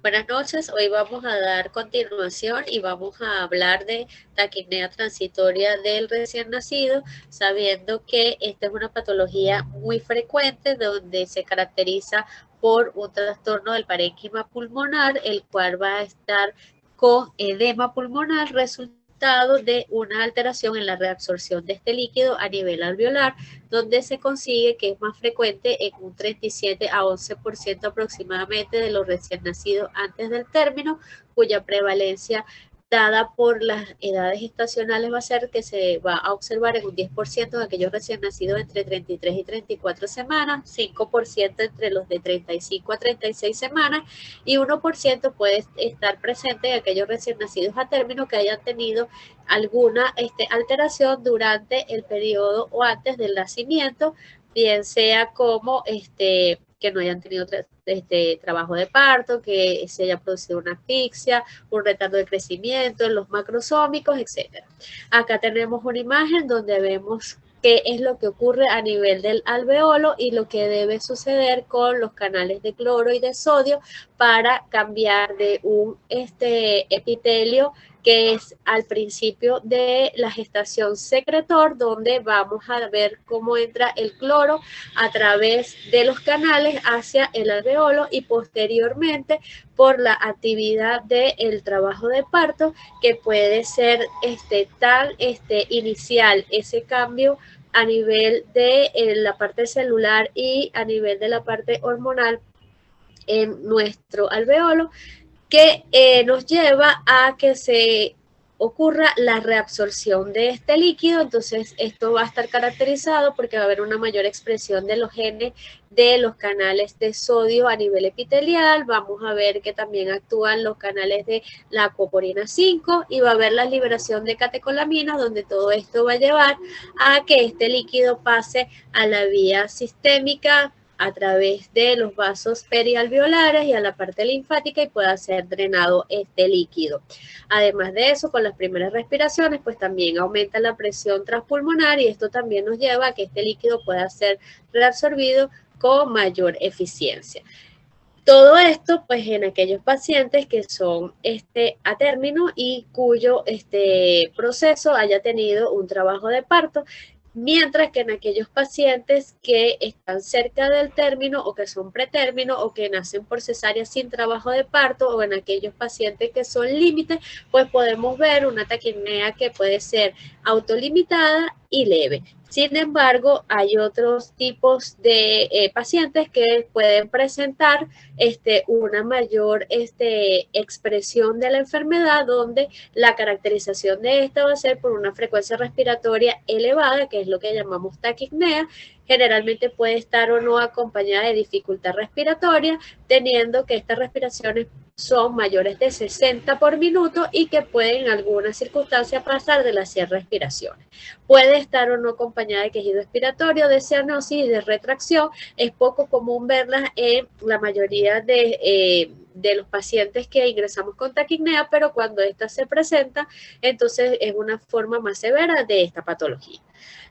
Buenas noches, hoy vamos a dar continuación y vamos a hablar de taquipnea transitoria del recién nacido, sabiendo que esta es una patología muy frecuente donde se caracteriza por un trastorno del parénquima pulmonar, el cual va a estar con edema pulmonar resultado de una alteración en la reabsorción de este líquido a nivel alveolar, donde se consigue que es más frecuente en un 37 a 11% aproximadamente de los recién nacidos antes del término, cuya prevalencia dada por las edades estacionales va a ser que se va a observar en un 10% de aquellos recién nacidos entre 33 y 34 semanas, 5% entre los de 35 a 36 semanas y 1% puede estar presente en aquellos recién nacidos a término que hayan tenido alguna alteración durante el periodo o antes del nacimiento, bien sea como que no hayan tenido trabajo de parto, que se haya producido una asfixia, un retardo de crecimiento en los macrosómicos, etc. Acá tenemos una imagen donde vemos qué es lo que ocurre a nivel del alveolo y lo que debe suceder con los canales de cloro y de sodio para cambiar de un epitelio que es al principio de la gestación secretor, donde vamos a ver cómo entra el cloro a través de los canales hacia el alveolo y posteriormente por la actividad del trabajo de parto, que puede ser tan inicial ese cambio a nivel de la parte celular y a nivel de la parte hormonal en nuestro alveolo, que nos lleva a que se ocurra la reabsorción de este líquido. Entonces esto va a estar caracterizado porque va a haber una mayor expresión de los genes de los canales de sodio a nivel epitelial. Vamos a ver que también actúan los canales de la coporina 5 y va a haber la liberación de catecolaminas, donde todo esto va a llevar a que este líquido pase a la vía sistémica a través de los vasos perialveolares y a la parte linfática y pueda ser drenado este líquido. Además de eso, con las primeras respiraciones, pues también aumenta la presión transpulmonar y esto también nos lleva a que este líquido pueda ser reabsorbido con mayor eficiencia. Todo esto, pues, en aquellos pacientes que son a término y cuyo proceso haya tenido un trabajo de parto, mientras que en aquellos pacientes que están cerca del término o que son pretérmino o que nacen por cesárea sin trabajo de parto o en aquellos pacientes que son límites, pues podemos ver una taquipnea que puede ser autolimitada y leve. Sin embargo, hay otros tipos de pacientes que pueden presentar una mayor expresión de la enfermedad, donde la caracterización de esta va a ser por una frecuencia respiratoria elevada, que es lo que llamamos taquipnea. Generalmente puede estar o no acompañada de dificultad respiratoria, teniendo que estas respiraciones son mayores de 60 por minuto y que pueden en algunas circunstancias pasar de las 100 respiraciones. Puede estar o no acompañada de quejido expiratorio, de cianosis y de retracción. Es poco común verlas en la mayoría de los pacientes que ingresamos con taquipnea, pero cuando esta se presenta, entonces es una forma más severa de esta patología.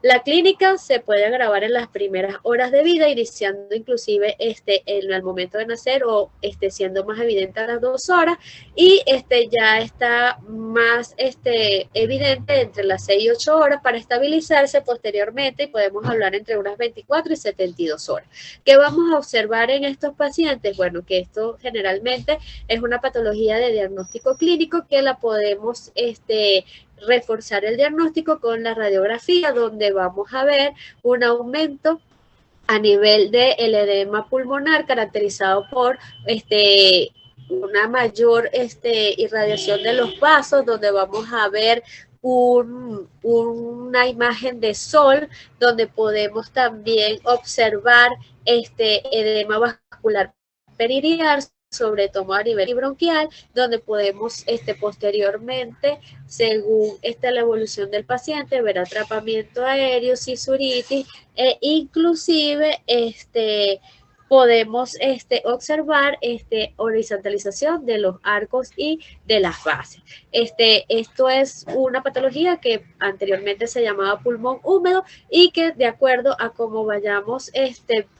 La clínica se puede agravar en las primeras horas de vida, iniciando inclusive en el momento de nacer o siendo más evidente a las 2 horas y ya está más evidente entre las 6 y 8 horas para estabilizarse posteriormente y podemos hablar entre unas 24 y 72 horas. ¿Qué vamos a observar en estos pacientes? Bueno, que esto generalmente es una patología de diagnóstico clínico que la podemos reforzar el diagnóstico con la radiografía, donde vamos a ver un aumento a nivel del edema pulmonar caracterizado por una mayor irradiación de los vasos, donde vamos a ver una imagen de sol, donde podemos también observar edema vascular periliar, sobre todo a nivel bronquial, donde podemos posteriormente, según la evolución del paciente, ver atrapamiento aéreo, sisuritis, inclusive podemos observar horizontalización de los arcos y de las bases. Esto es una patología que anteriormente se llamaba pulmón húmedo y que de acuerdo a cómo vayamos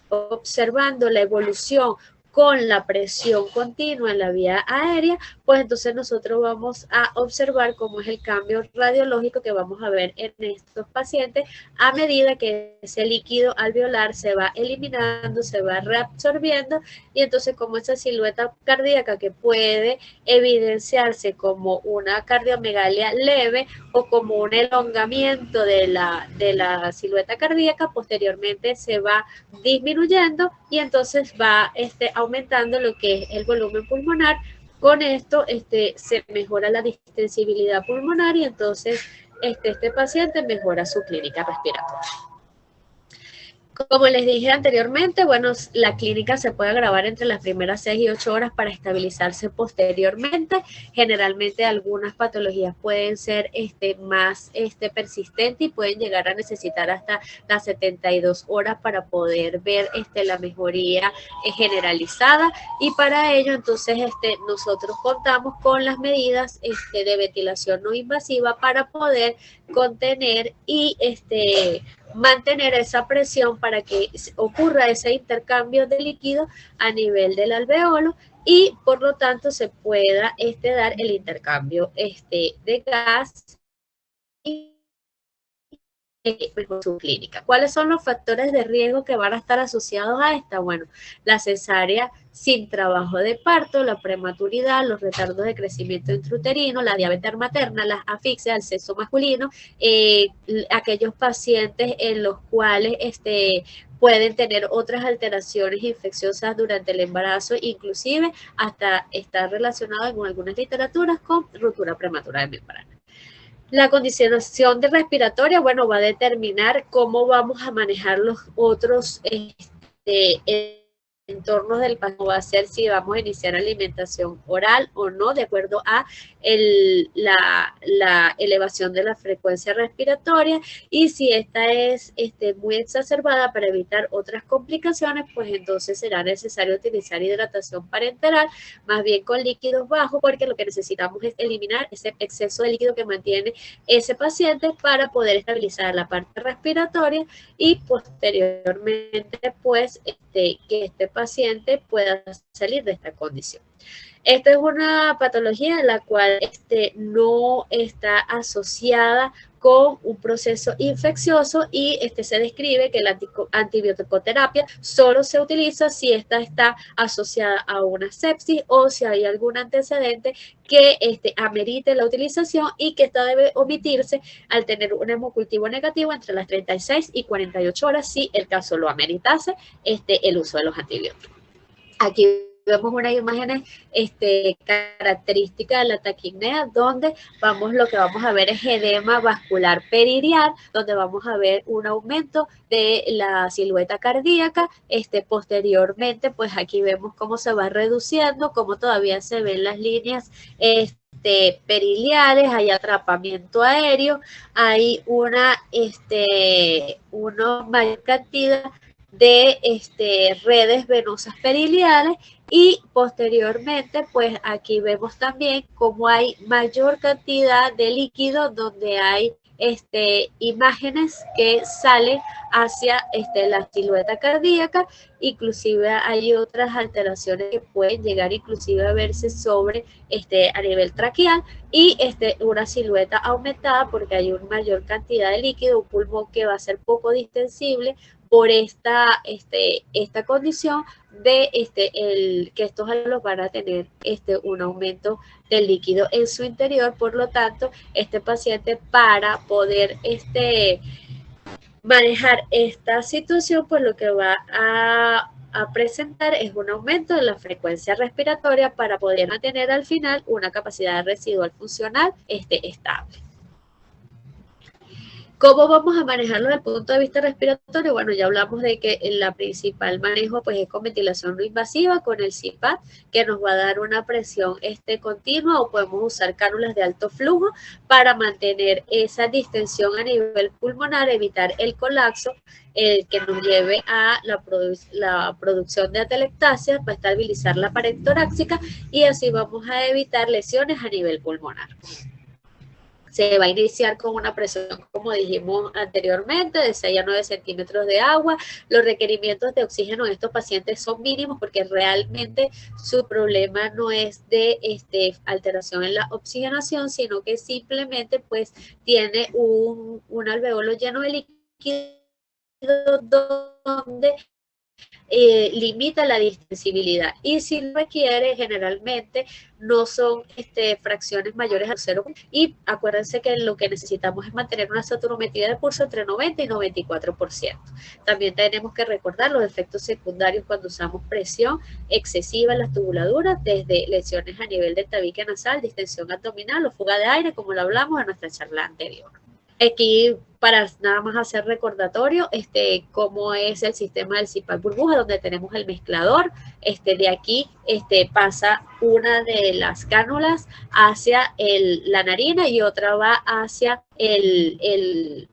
observando la evolución con la presión continua en la vía aérea, pues entonces nosotros vamos a observar cómo es el cambio radiológico que vamos a ver en estos pacientes a medida que ese líquido alveolar se va eliminando, se va reabsorbiendo, y entonces como esa silueta cardíaca que puede evidenciarse como una cardiomegalia leve o como un elongamiento de la silueta cardíaca, posteriormente se va disminuyendo y entonces va aumentando lo que es el volumen pulmonar. Con esto se mejora la distensibilidad pulmonar y entonces este paciente mejora su clínica respiratoria. Como les dije anteriormente, bueno, la clínica se puede grabar entre las primeras 6 y 8 horas para estabilizarse posteriormente. Generalmente algunas patologías pueden ser más persistentes y pueden llegar a necesitar hasta las 72 horas para poder ver la mejoría generalizada, y para ello entonces nosotros contamos con las medidas de ventilación no invasiva para poder contener y mantener esa presión para que ocurra ese intercambio de líquido a nivel del alveolo y por lo tanto se pueda dar el intercambio de gas y su clínica. ¿Cuáles son los factores de riesgo que van a estar asociados a esta? Bueno, la cesárea sin trabajo de parto, la prematuridad, los retardos de crecimiento intrauterino, la diabetes materna, las asfixias, el sexo masculino, aquellos pacientes en los cuales pueden tener otras alteraciones infecciosas durante el embarazo, inclusive hasta estar relacionado en algunas literaturas con ruptura prematura de membrana. La condicionación de respiratoria, bueno, va a determinar cómo vamos a manejar los otros entornos del paciente. Va a ser si vamos a iniciar alimentación oral o no, de acuerdo a la elevación de la frecuencia respiratoria, y si esta es muy exacerbada para evitar otras complicaciones, pues entonces será necesario utilizar hidratación parenteral, más bien con líquidos bajos, porque lo que necesitamos es eliminar ese exceso de líquido que mantiene ese paciente para poder estabilizar la parte respiratoria y posteriormente pues que este paciente pueda salir de esta condición. Esta es una patología en la cual no está asociada con un proceso infeccioso y se describe que la antibioticoterapia solo se utiliza si esta está asociada a una sepsis o si hay algún antecedente que amerite la utilización, y que esta debe omitirse al tener un hemocultivo negativo entre las 36 y 48 horas si el caso lo ameritase el uso de los antibióticos. Aquí vemos unas imágenes características de la taquipnea, donde lo que vamos a ver es edema vascular peridial, donde vamos a ver un aumento de la silueta cardíaca. Posteriormente, pues aquí vemos cómo se va reduciendo, cómo todavía se ven las líneas periliares, hay atrapamiento aéreo, hay una mayor cantidad de redes venosas periliares, y posteriormente pues aquí vemos también cómo hay mayor cantidad de líquido, donde hay imágenes que salen hacia la silueta cardíaca. Inclusive hay otras alteraciones que pueden llegar inclusive a verse sobre a nivel traqueal, y una silueta aumentada porque hay una mayor cantidad de líquido, un pulmón que va a ser poco distensible por esta condición de que estos halos van a tener un aumento del líquido en su interior. Por lo tanto, este paciente, para poder manejar esta situación, pues lo que va a presentar es un aumento de la frecuencia respiratoria para poder mantener al final una capacidad residual funcional estable. ¿Cómo vamos a manejarlo desde el punto de vista respiratorio? Bueno, ya hablamos de que la principal manejo pues es con ventilación no invasiva, con el CPAP, que nos va a dar una presión continua, o podemos usar cánulas de alto flujo para mantener esa distensión a nivel pulmonar, evitar el colapso que nos lleve a la producción de atelectasia, para estabilizar la pared torácica, y así vamos a evitar lesiones a nivel pulmonar. Se va a iniciar con una presión, como dijimos anteriormente, de 6 a 9 centímetros de agua. Los requerimientos de oxígeno en estos pacientes son mínimos porque realmente su problema no es de alteración en la oxigenación, sino que simplemente pues tiene un alveolo lleno de líquido donde limita la distensibilidad, y si requiere generalmente no son fracciones mayores a 0, y acuérdense que lo que necesitamos es mantener una saturometría de pulso entre 90 y 94%. También tenemos que recordar los efectos secundarios cuando usamos presión excesiva en las tubuladuras, desde lesiones a nivel del tabique nasal, distensión abdominal o fuga de aire, como lo hablamos en nuestra charla anterior. Aquí, para nada más hacer recordatorio, cómo es el sistema del CPAP burbuja, donde tenemos el mezclador. De aquí pasa una de las cánulas hacia la narina y otra va hacia el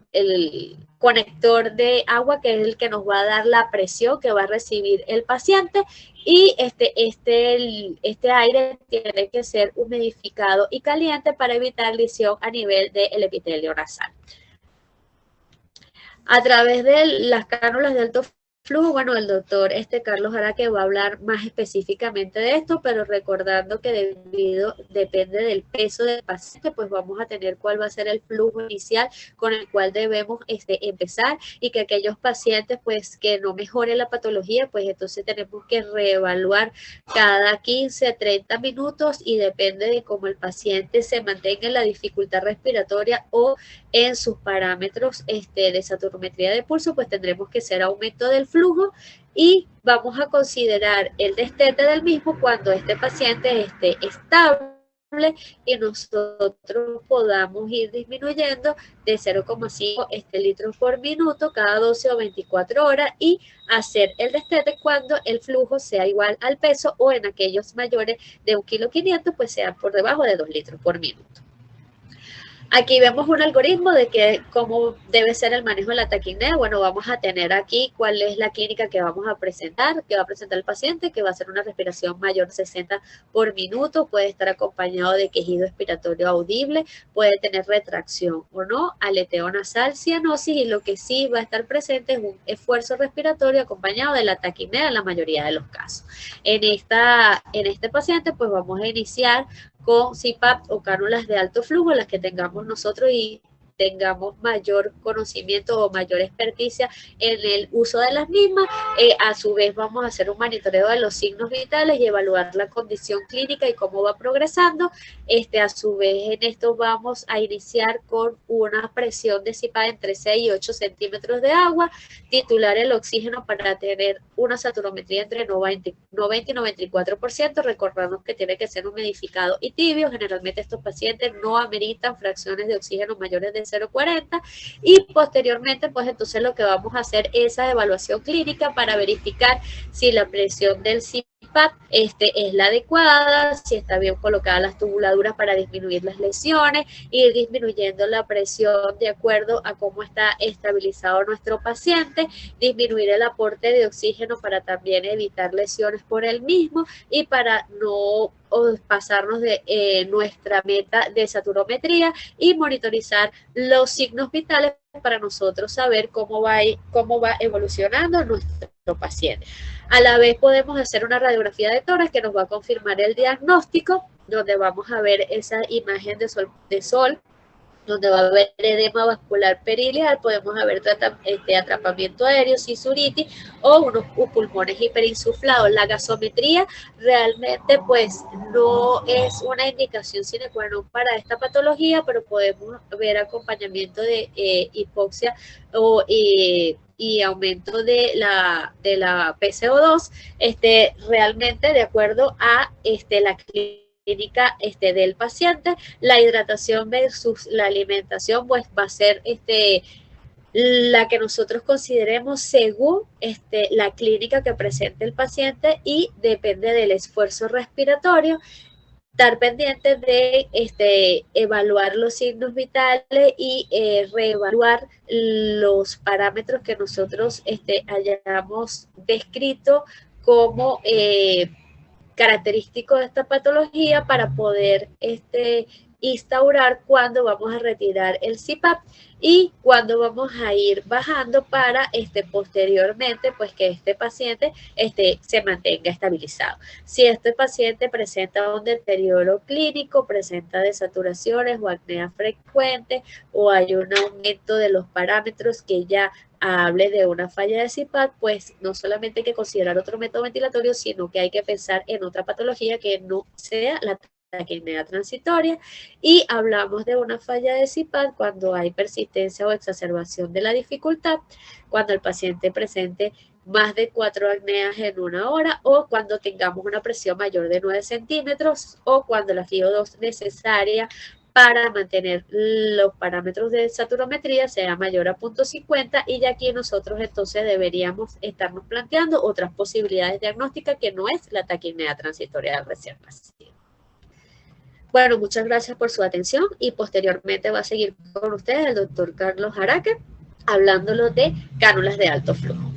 conector de agua, que es el que nos va a dar la presión que va a recibir el paciente, y este aire tiene que ser humidificado y caliente para evitar lesión a nivel del epitelio nasal. A través de las cánulas de alto flujo, bueno, el doctor Carlos Araque va a hablar más específicamente de esto, pero recordando que depende del peso del paciente, pues vamos a tener cuál va a ser el flujo inicial con el cual debemos empezar, y que aquellos pacientes pues que no mejoren la patología, pues entonces tenemos que reevaluar cada 15 a 30 minutos, y depende de cómo el paciente se mantenga en la dificultad respiratoria o en sus parámetros de saturometría de pulso, pues tendremos que hacer aumento del flujo, y vamos a considerar el destete del mismo cuando este paciente esté estable y nosotros podamos ir disminuyendo de 0,5 litros por minuto cada 12 o 24 horas, y hacer el destete cuando el flujo sea igual al peso, o en aquellos mayores de 1,5 kg, pues sea por debajo de 2 litros por minuto. Aquí vemos un algoritmo de cómo debe ser el manejo de la taquipnea. Bueno, vamos a tener aquí cuál es la clínica que vamos a presentar, que va a presentar el paciente, que va a ser una respiración mayor de 60 por minuto, puede estar acompañado de quejido expiratorio audible, puede tener retracción o no, aleteo nasal, cianosis, y lo que sí va a estar presente es un esfuerzo respiratorio acompañado de la taquipnea en la mayoría de los casos. En este paciente, pues vamos a iniciar con CPAP o cánulas de alto flujo, las que tengamos nosotros y tengamos mayor conocimiento o mayor experticia en el uso de las mismas. A su vez vamos a hacer un monitoreo de los signos vitales y evaluar la condición clínica y cómo va progresando. A su vez en esto vamos a iniciar con una presión de CPAP entre 6 y 8 centímetros de agua, titular el oxígeno para tener una saturometría entre 90 y 94%, recordando que tiene que ser humidificado y tibio. Generalmente estos pacientes no ameritan fracciones de oxígeno mayores de 0,40, y posteriormente pues entonces lo que vamos a hacer es esa evaluación clínica para verificar si la presión del CPAP es la adecuada, si está bien colocadas las tubuladuras para disminuir las lesiones, ir disminuyendo la presión de acuerdo a cómo está estabilizado nuestro paciente, disminuir el aporte de oxígeno para también evitar lesiones por el mismo, y para no pasarnos de nuestra meta de saturometría, y monitorizar los signos vitales para nosotros saber cómo va evolucionando nuestro paciente. A la vez podemos hacer una radiografía de tórax que nos va a confirmar el diagnóstico, donde vamos a ver esa imagen de sol, donde va a haber edema vascular periliar, podemos haber atrapamiento aéreo, sisuritis o unos pulmones hiperinsuflados. La gasometría realmente pues no es una indicación sine qua non para esta patología, pero podemos ver acompañamiento de hipoxia y aumento de la PCO2, realmente de acuerdo a la clínica del paciente. La hidratación versus la alimentación pues va a ser la que nosotros consideremos según la clínica que presente el paciente, y depende del esfuerzo respiratorio. Estar pendientes de evaluar los signos vitales y reevaluar los parámetros que nosotros hayamos descrito como característico de esta patología, para poder instaurar cuándo vamos a retirar el CPAP y cuándo vamos a ir bajando para posteriormente pues que este paciente se mantenga estabilizado. Si este paciente presenta un deterioro clínico, presenta desaturaciones o apnea frecuente o hay un aumento de los parámetros que ya hable de una falla de CPAP, pues no solamente hay que considerar otro método ventilatorio, sino que hay que pensar en otra patología que no sea la taquipnea transitoria, y hablamos de una falla de CPAP cuando hay persistencia o exacerbación de la dificultad, cuando el paciente presente más de 4 apneas en una hora o cuando tengamos una presión mayor de 9 centímetros o cuando la FiO2 necesaria para mantener los parámetros de saturometría sea mayor a 0.50, y ya aquí nosotros entonces deberíamos estarnos planteando otras posibilidades diagnósticas que no es la taquipnea transitoria del recién nacido. Bueno, muchas gracias por su atención y posteriormente va a seguir con ustedes el doctor Carlos Jaraque hablándolo de cánulas de alto flujo.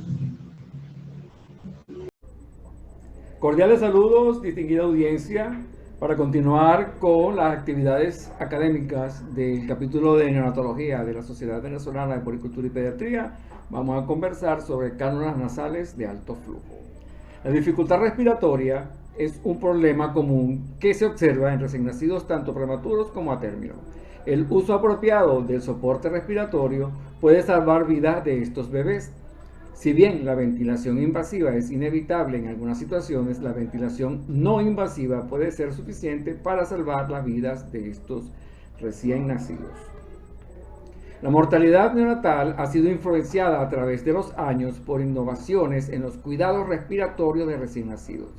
Cordiales saludos, distinguida audiencia, para continuar con las actividades académicas del capítulo de neonatología de la Sociedad Venezolana de Puericultura y Pediatría. Vamos a conversar sobre cánulas nasales de alto flujo. La dificultad respiratoria es un problema común que se observa en recién nacidos tanto prematuros como a término. El uso apropiado del soporte respiratorio puede salvar vidas de estos bebés. Si bien la ventilación invasiva es inevitable en algunas situaciones, la ventilación no invasiva puede ser suficiente para salvar las vidas de estos recién nacidos. La mortalidad neonatal ha sido influenciada a través de los años por innovaciones en los cuidados respiratorios de recién nacidos.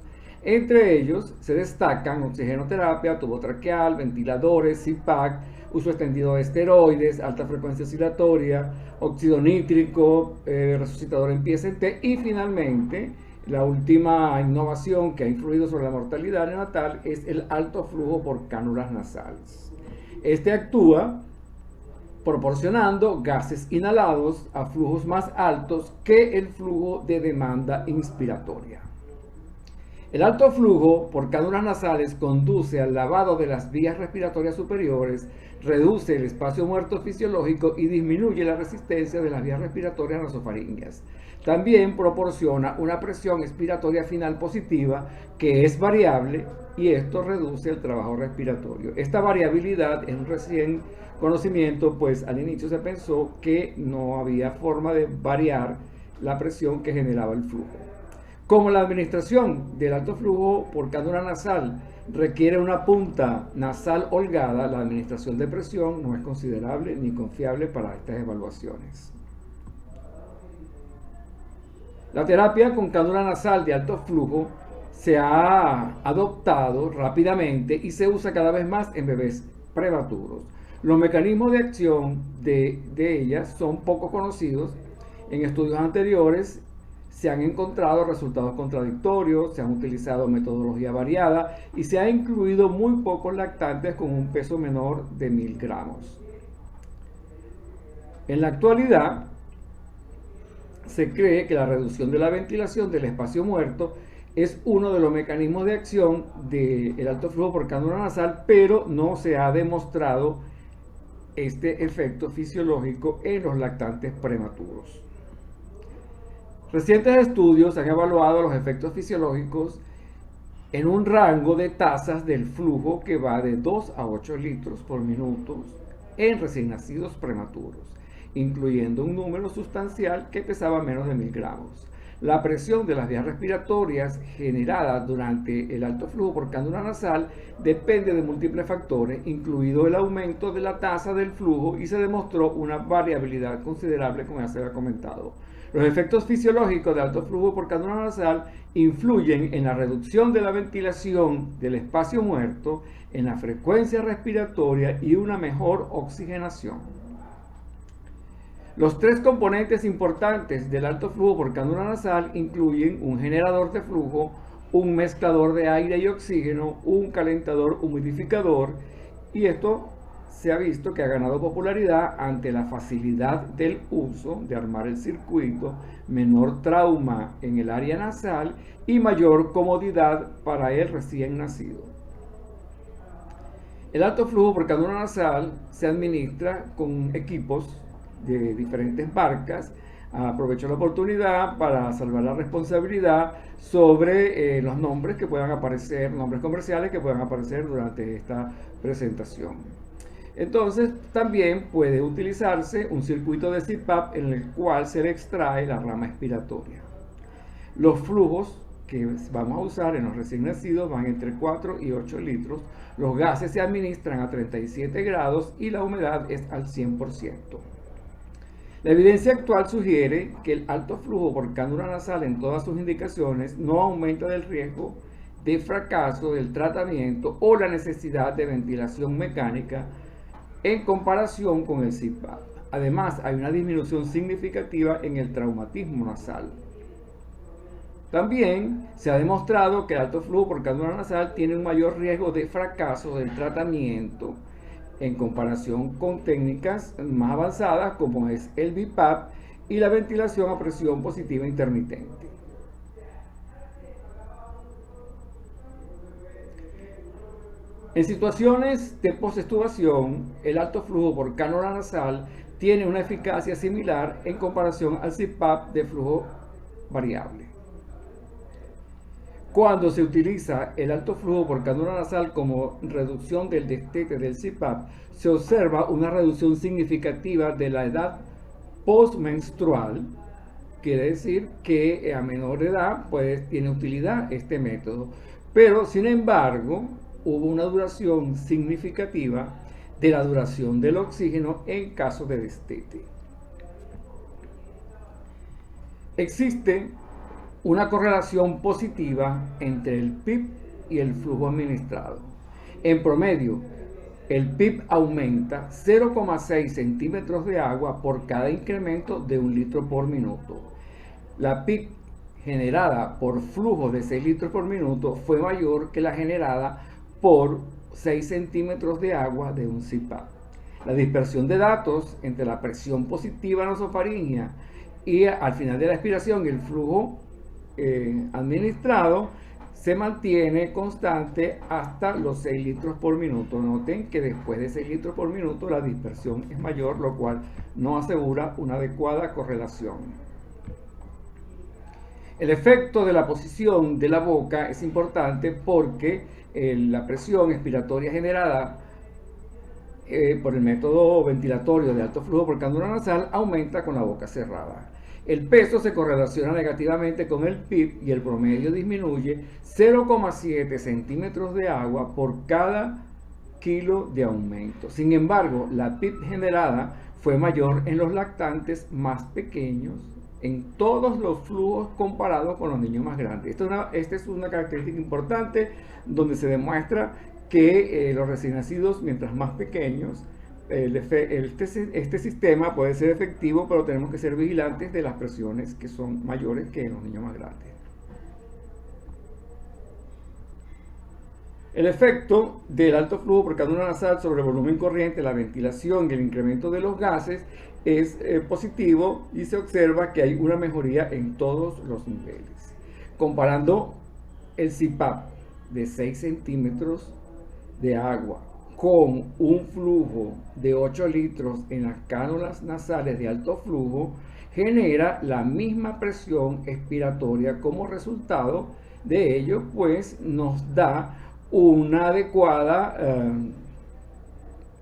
Entre ellos se destacan oxigenoterapia, tubo traqueal, ventiladores, CPAP, uso extendido de esteroides, alta frecuencia oscilatoria, óxido nítrico, resucitador en PST y finalmente la última innovación que ha influido sobre la mortalidad neonatal es el alto flujo por cánulas nasales. Este actúa proporcionando gases inhalados a flujos más altos que el flujo de demanda inspiratoria. El alto flujo por cánulas nasales conduce al lavado de las vías respiratorias superiores, reduce el espacio muerto fisiológico y disminuye la resistencia de las vías respiratorias nasofaringeas. También proporciona una presión expiratoria final positiva que es variable y esto reduce el trabajo respiratorio. Esta variabilidad es un recién conocimiento, pues al inicio se pensó que no había forma de variar la presión que generaba el flujo. Como la administración del alto flujo por cánula nasal requiere una punta nasal holgada, la administración de presión no es considerable ni confiable para estas evaluaciones. La terapia con cánula nasal de alto flujo se ha adoptado rápidamente y se usa cada vez más en bebés prematuros. Los mecanismos de acción de ellas son poco conocidos. En estudios anteriores se han encontrado resultados contradictorios, se han utilizado metodología variada y se ha incluido muy pocos lactantes con un peso menor de 1000 gramos. En la actualidad, se cree que la reducción de la ventilación del espacio muerto es uno de los mecanismos de acción del alto flujo por cánula nasal, pero no se ha demostrado este efecto fisiológico en los lactantes prematuros. Recientes estudios han evaluado los efectos fisiológicos en un rango de tasas del flujo que va de 2 a 8 litros por minuto en recién nacidos prematuros, incluyendo un número sustancial que pesaba menos de 1000 gramos. La presión de las vías respiratorias generada durante el alto flujo por cánula nasal depende de múltiples factores, incluido el aumento de la tasa del flujo, y se demostró una variabilidad considerable, como ya se había comentado. Los efectos fisiológicos de alto flujo por cánula nasal influyen en la reducción de la ventilación del espacio muerto, en la frecuencia respiratoria y una mejor oxigenación. Los tres componentes importantes del alto flujo por cánula nasal incluyen un generador de flujo, un mezclador de aire y oxígeno, un calentador humidificador, y esto se ha visto que ha ganado popularidad ante la facilidad del uso, de armar el circuito, menor trauma en el área nasal y mayor comodidad para el recién nacido. El alto flujo por cánula nasal se administra con equipos de diferentes marcas. Aprovecho la oportunidad para salvar la responsabilidad sobre los nombres que puedan aparecer, nombres comerciales que puedan aparecer durante esta presentación. Entonces, también puede utilizarse un circuito de CPAP en el cual se le extrae la rama expiratoria. Los flujos que vamos a usar en los recién nacidos van entre 4 y 8 litros. Los gases se administran a 37 grados y la humedad es al 100%. La evidencia actual sugiere que el alto flujo por cánula nasal en todas sus indicaciones no aumenta el riesgo de fracaso del tratamiento o la necesidad de ventilación mecánica en comparación con el CPAP. Además, hay una disminución significativa en el traumatismo nasal. También se ha demostrado que el alto flujo por cánula nasal tiene un mayor riesgo de fracaso del tratamiento en comparación con técnicas más avanzadas como es el BiPAP y la ventilación a presión positiva intermitente. En situaciones de postestubación, el alto flujo por cánula nasal tiene una eficacia similar en comparación al CPAP de flujo variable. Cuando se utiliza el alto flujo por cánula nasal como reducción del destete del CPAP, se observa una reducción significativa de la edad postmenstrual. Quiere decir que a menor edad pues tiene utilidad este método. Pero sin embargo, hubo una duración significativa de la duración del oxígeno en caso de destete. Existe una correlación positiva entre el PIB y el flujo administrado. En promedio, el PIB aumenta 0,6 centímetros de agua por cada incremento de 1 litro por minuto. La PIB generada por flujo de 6 litros por minuto fue mayor que la generada por 6 centímetros de agua de un CPAP. La dispersión de datos entre la presión positiva nasofaríngea y al final de la expiración el flujo administrado se mantiene constante hasta los 6 litros por minuto. Noten que después de 6 litros por minuto la dispersión es mayor, lo cual no asegura una adecuada correlación. El efecto de la posición de la boca es importante porque la presión expiratoria generada por el método ventilatorio de alto flujo por cánula nasal aumenta con la boca cerrada. El peso se correlaciona negativamente con el PIB y el promedio disminuye 0,7 centímetros de agua por cada kilo de aumento. Sin embargo, la PIB generada fue mayor en los lactantes más pequeños en todos los flujos comparados con los niños más grandes. Esta es una característica importante donde se demuestra que los recién nacidos, mientras más pequeños, este sistema puede ser efectivo, pero tenemos que ser vigilantes de las presiones que son mayores que en los niños más grandes. El efecto del alto flujo por cánula nasal sobre el volumen corriente, la ventilación y el incremento de los gases es positivo y se observa que hay una mejoría en todos los niveles. Comparando el CPAP de 6 centímetros de agua con un flujo de 8 litros en las cánulas nasales de alto flujo, genera la misma presión expiratoria. Como resultado de ello, pues nos da una adecuada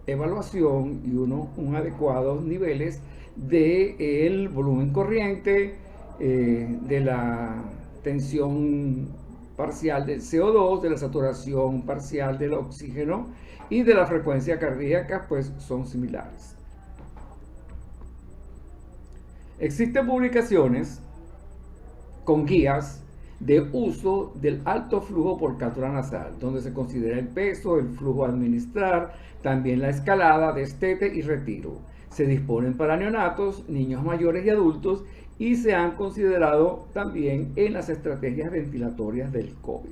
evaluación y un adecuados niveles del volumen corriente, de la tensión parcial del CO2, de la saturación parcial del oxígeno y de la frecuencia cardíaca, pues son similares. Existen publicaciones con guías de uso del alto flujo por cánula nasal, donde se considera el peso, el flujo a administrar, también la escalada, destete y retiro. Se disponen para neonatos, niños mayores y adultos y se han considerado también en las estrategias ventilatorias del COVID.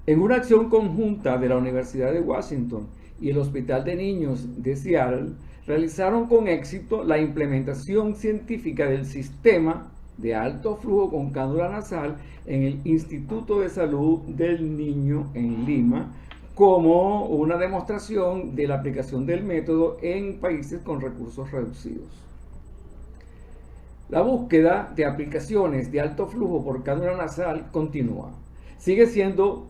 En una acción conjunta de la Universidad de Washington y el Hospital de Niños de Seattle, realizaron con éxito la implementación científica del sistema de alto flujo con cánula nasal en el Instituto de Salud del Niño en Lima, como una demostración de la aplicación del método en países con recursos reducidos. La búsqueda de aplicaciones de alto flujo por cánula nasal continúa. Sigue siendo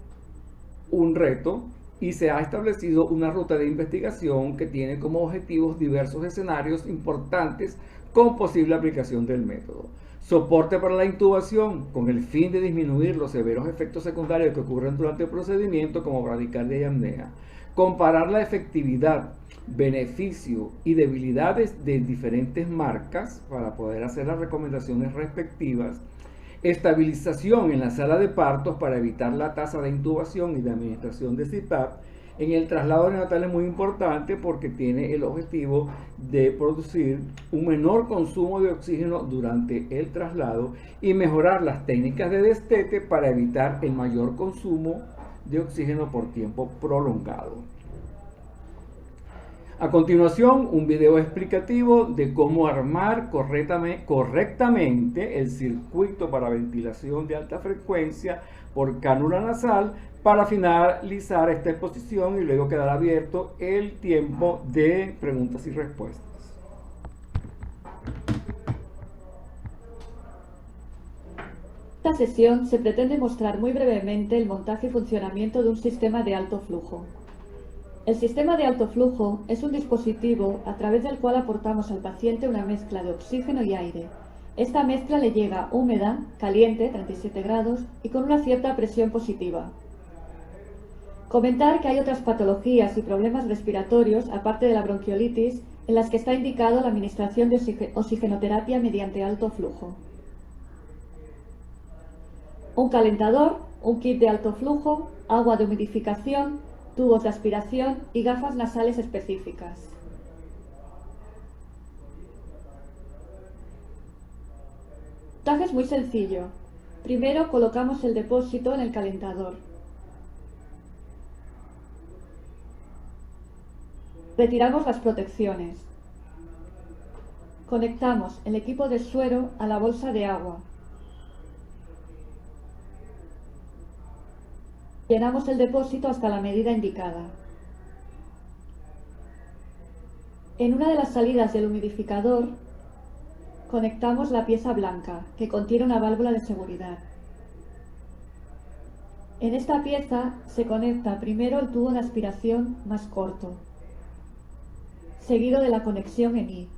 un reto y se ha establecido una ruta de investigación que tiene como objetivos diversos escenarios importantes con posible aplicación del método. Soporte para la intubación con el fin de disminuir los severos efectos secundarios que ocurren durante el procedimiento como bradicardia y apnea. Comparar la efectividad, beneficio y debilidades de diferentes marcas para poder hacer las recomendaciones respectivas. Estabilización en la sala de partos para evitar la tasa de intubación y de administración de CPAP. En el traslado neonatal es muy importante porque tiene el objetivo de producir un menor consumo de oxígeno durante el traslado y mejorar las técnicas de destete para evitar el mayor consumo de oxígeno por tiempo prolongado. A continuación, un video explicativo de cómo armar correctamente el circuito para ventilación de alta frecuencia por cánula nasal para finalizar esta exposición y luego quedar abierto el tiempo de preguntas y respuestas. En esta sesión se pretende mostrar muy brevemente el montaje y funcionamiento de un sistema de alto flujo. El sistema de alto flujo es un dispositivo a través del cual aportamos al paciente una mezcla de oxígeno y aire. Esta mezcla le llega húmeda, caliente, 37 grados, y con una cierta presión positiva. Comentar que hay otras patologías y problemas respiratorios, aparte de la bronquiolitis, en las que está indicado la administración de oxigenoterapia mediante alto flujo. Un calentador, un kit de alto flujo, agua de humidificación, tubos de aspiración y gafas nasales específicas. El montaje es muy sencillo. Primero colocamos el depósito en el calentador. Retiramos las protecciones. Conectamos el equipo de suero a la bolsa de agua. Llenamos el depósito hasta la medida indicada. En una de las salidas del humidificador conectamos la pieza blanca, que contiene una válvula de seguridad. En esta pieza se conecta primero el tubo de aspiración más corto, seguido de la conexión en I,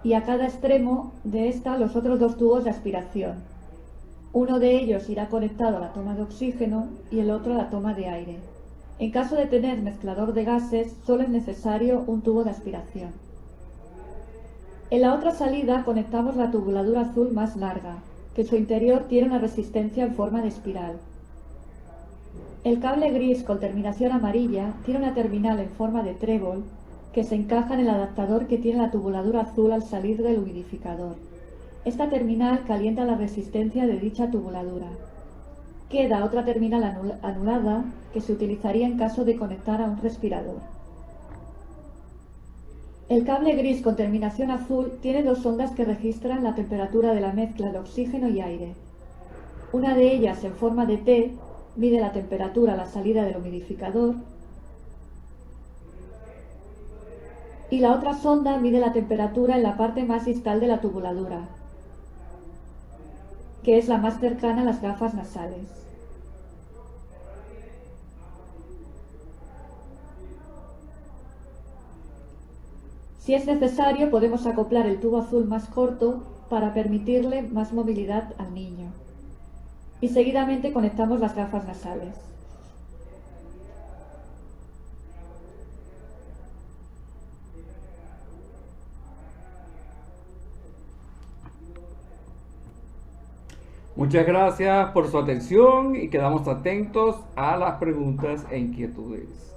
y a cada extremo de esta los otros dos tubos de aspiración. Uno de ellos irá conectado a la toma de oxígeno y el otro a la toma de aire. En caso de tener mezclador de gases, solo es necesario un tubo de aspiración. En la otra salida conectamos la tubuladura azul más larga, que en su interior tiene una resistencia en forma de espiral. El cable gris con terminación amarilla tiene una terminal en forma de trébol que se encaja en el adaptador que tiene la tubuladura azul al salir del humidificador. Esta terminal calienta la resistencia de dicha tubuladura. Queda otra terminal anulada que se utilizaría en caso de conectar a un respirador. El cable gris con terminación azul tiene dos ondas que registran la temperatura de la mezcla de oxígeno y aire. Una de ellas, en forma de T, mide la temperatura a la salida del humidificador y la otra sonda mide la temperatura en la parte más distal de la tubuladura, que es la más cercana a las gafas nasales. Si es necesario, podemos acoplar el tubo azul más corto para permitirle más movilidad al niño. Y seguidamente conectamos las gafas nasales. Muchas gracias por su atención y quedamos atentos a las preguntas e inquietudes.